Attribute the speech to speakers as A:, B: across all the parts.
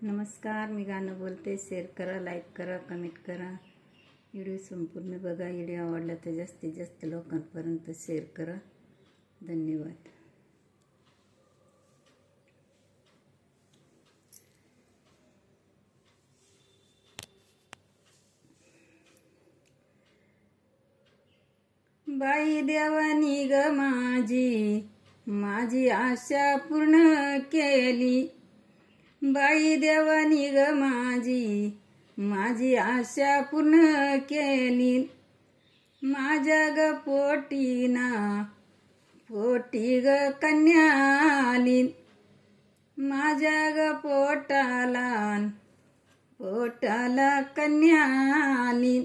A: नमस्कार, मी गाणं बोलते. शेअर करा, लाईक करा, कमेंट करा. व्हिडिओ संपूर्ण बघा. व्हिडिओ आवडला तर जास्तीत जास्त लोकांपर्यंत शेअर करा. धन्यवाद. बाई देवानी ग माझी आशा पूर्ण केली. बाई देवानी ग माझी आशा पूर्ण केली. माझ्या ग पोटी ग कन्या आली. माझ्या ग पोटाला कन्या आली.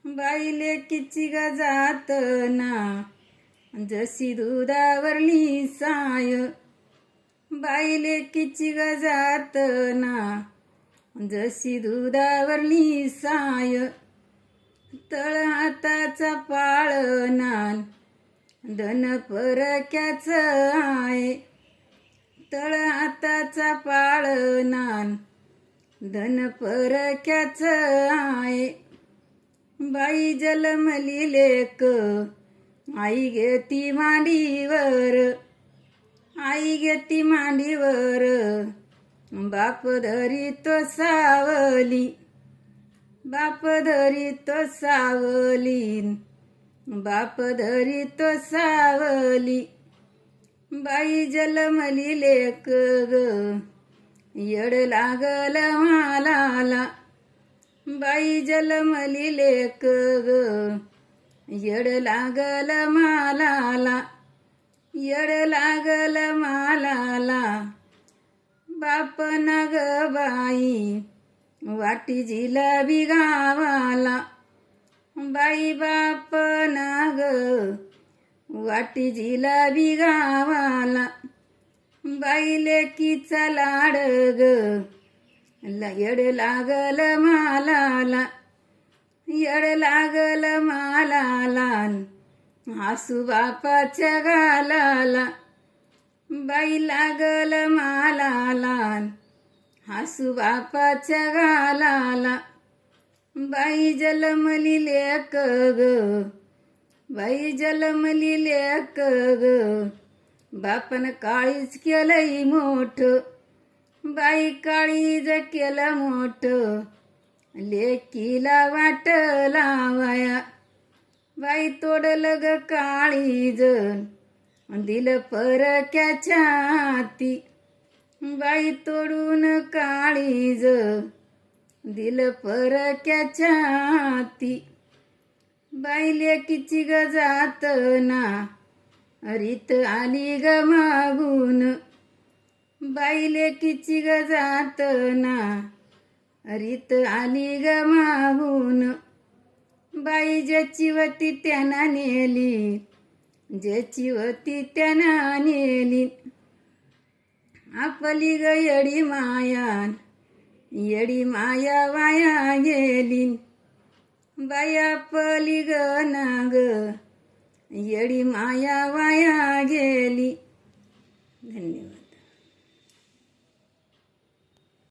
A: बाई लेकीची ग जात ना जशी दुधावरली साय. बाई लेकीची ग जात ना जशी दुधावरली साय. तळ हाताचा पाळणा धन परक्याच आहे. तळ हाताचा पाळणा धन परक्याच आहे. बाई जलमली लेक आई घेती मांडीवर. आई घेती मांडीवर बाप धरितो सावली. बाप धरितो सावली. बाप धरितो सावली. बाई जलमली लेक ग येड लागल मालाला. बाई जलमली लेक ग येड लागल मालाला. येड लागल मालाला. बाप ना ग बाई वाटी जिलाबी गावाला. बाई बाप ना ग वाटी जिलाबी गावाला. बाई लेकीचा लाड ग येड लागल मालाला. येड लागल मालाला हसू बापाच्या गालाला. बाई लागल मालाला हसू बापाच्या गालाला. बाई जलमली लेक ग बाई जलमली लेक ग बापन काळीज केलंय मोठ. बाई काळीज केलं मोठ लेकीला वाट लावाया. बाई तोडलं ग काळीज दिलं परक्याच्या हाती. बाई तोडून काळीज दिलं परक्याच्या हाती. बाई लेकीची ग जात ना रीत आली ग मागून. बाई लेकीची ग जात ना रीत आली ग मागून. बाई ज्याची वती त्यांना नेली. ज्याची वती त्यांना नेली. आपली ग येडी माया वाया गेली. बाई आपली ग नाग येडी माया वाया गेली.